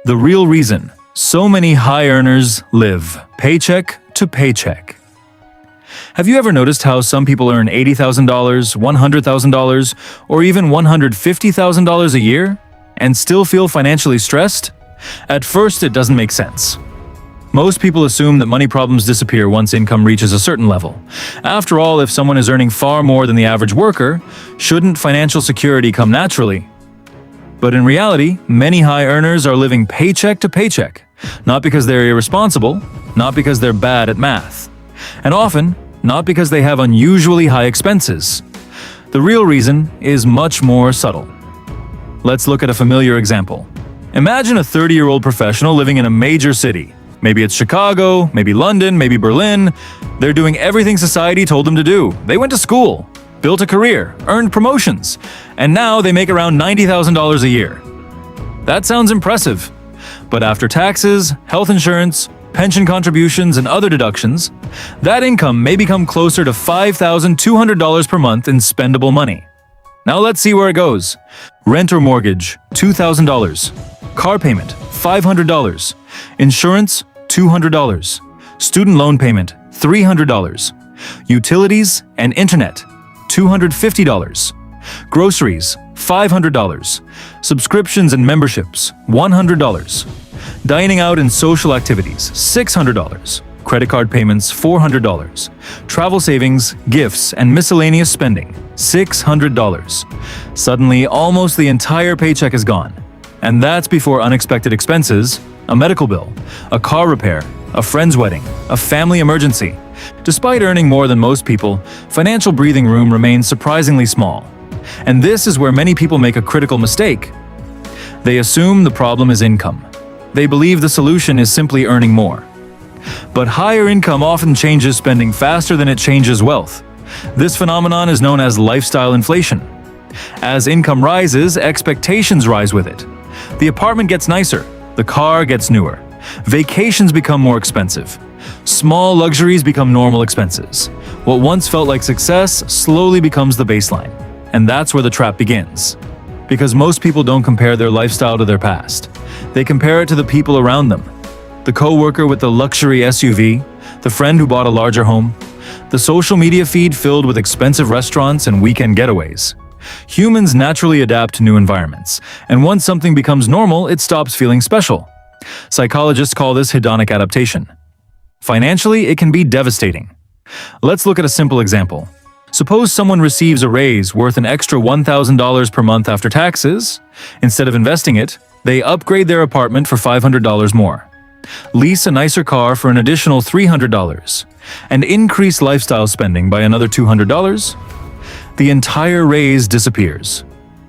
The real reason so many high earners live paycheck to paycheck. Have you ever noticed how some people earn $80,000, $100,000, or even $150,000 a year and still feel financially stressed? At first, it doesn't make sense. Most people assume that money problems disappear once income reaches a certain level. After all, if someone is earning far more than the average worker, shouldn't financial security come naturally? But in reality, many high earners are living paycheck to paycheck, not because they're irresponsible, not because they're bad at math, and often not because they have unusually high expenses. The real reason is much more subtle. Let's look at a familiar example. Imagine a 30-year-old professional living in a major city. Maybe it's Chicago, maybe London, maybe Berlin. They're doing everything society told them to do. They went to school, built a career, earned promotions, and now they make around $90,000 a year. That sounds impressive. But after taxes, health insurance, pension contributions, and other deductions, that income may become closer to $5,200 per month in spendable money. Now let's see where it goes. Rent or mortgage, $2,000. Car payment, $500. Insurance, $200. Student loan payment, $300. Utilities and internet, $250. Groceries, $500. Subscriptions and memberships, $100. Dining out and social activities, $600. Credit card payments, $400. Travel savings, gifts, and miscellaneous spending, $600. Suddenly, almost the entire paycheck is gone. And that's before unexpected expenses, a medical bill, a car repair, a friend's wedding, a family emergency. Despite earning more than most people, financial breathing room remains surprisingly small. And this is where many people make a critical mistake. They assume the problem is income. They believe the solution is simply earning more. But higher income often changes spending faster than it changes wealth. This phenomenon is known as lifestyle inflation. As income rises, expectations rise with it. The apartment gets nicer, the car gets newer, vacations become more expensive, small luxuries become normal expenses. What once felt like success slowly becomes the baseline. And that's where the trap begins. Because most people don't compare their lifestyle to their past. They compare it to the people around them. The coworker with the luxury SUV, the friend who bought a larger home, the social media feed filled with expensive restaurants and weekend getaways. Humans naturally adapt to new environments, and once something becomes normal, it stops feeling special. Psychologists call this hedonic adaptation. Financially, it can be devastating. Let's look at a simple example. Suppose someone receives a raise worth an extra $1,000 per month after taxes. Instead of investing it, they upgrade their apartment for $500 more, lease a nicer car for an additional $300, and increase lifestyle spending by another $200. The entire raise disappears.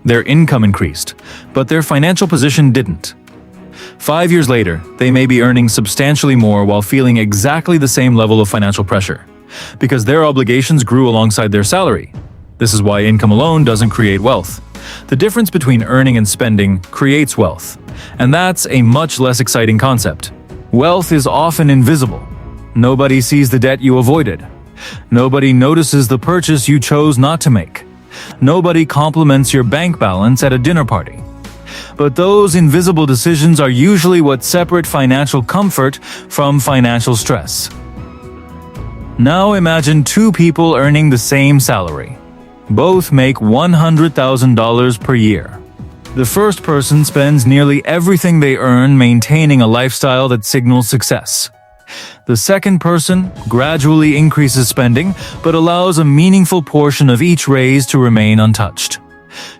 Their income increased, but their financial position didn't. 5 years later, they may be earning substantially more while feeling exactly the same level of financial pressure, because their obligations grew alongside their salary. This is why income alone doesn't create wealth. The difference between earning and spending creates wealth, and that's a much less exciting concept. Wealth is often invisible. Nobody sees the debt you avoided. Nobody notices the purchase you chose not to make. Nobody compliments your bank balance at a dinner party. But those invisible decisions are usually what separate financial comfort from financial stress. Now imagine two people earning the same salary. Both make $100,000 per year. The first person spends nearly everything they earn maintaining a lifestyle that signals success. The second person gradually increases spending, but allows a meaningful portion of each raise to remain untouched.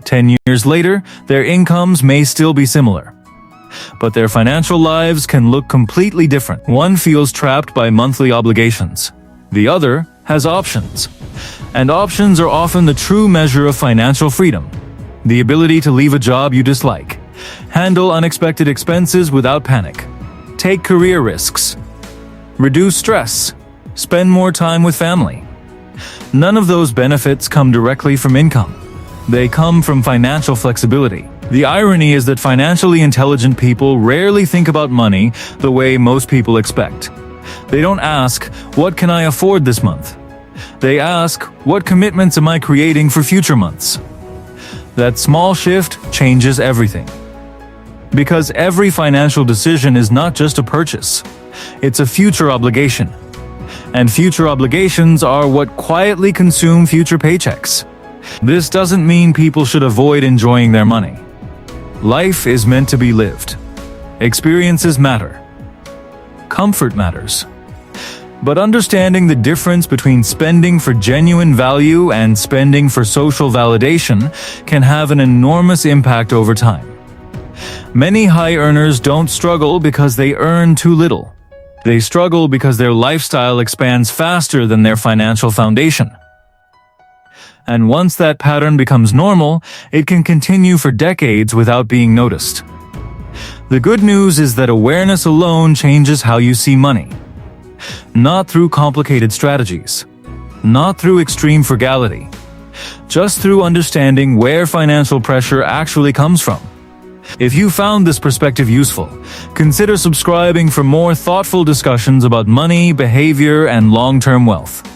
10 years later, their incomes may still be similar, but their financial lives can look completely different. One feels trapped by monthly obligations. The other has options. And options are often the true measure of financial freedom. The ability to leave a job you dislike, handle unexpected expenses without panic, take career risks, reduce stress, spend more time with family. None of those benefits come directly from income. They come from financial flexibility. The irony is that financially intelligent people rarely think about money the way most people expect. They don't ask, "What can I afford this month?" They ask, "What commitments am I creating for future months?" That small shift changes everything. Because every financial decision is not just a purchase, it's a future obligation. And future obligations are what quietly consume future paychecks. This doesn't mean people should avoid enjoying their money. Life is meant to be lived. Experiences matter. Comfort matters. But understanding the difference between spending for genuine value and spending for social validation can have an enormous impact over time. Many high earners don't struggle because they earn too little. They struggle because their lifestyle expands faster than their financial foundation. And once that pattern becomes normal, it can continue for decades without being noticed. The good news is that awareness alone changes how you see money. Not through complicated strategies, not through extreme frugality, just through understanding where financial pressure actually comes from. If you found this perspective useful, consider subscribing for more thoughtful discussions about money, behavior, and long-term wealth.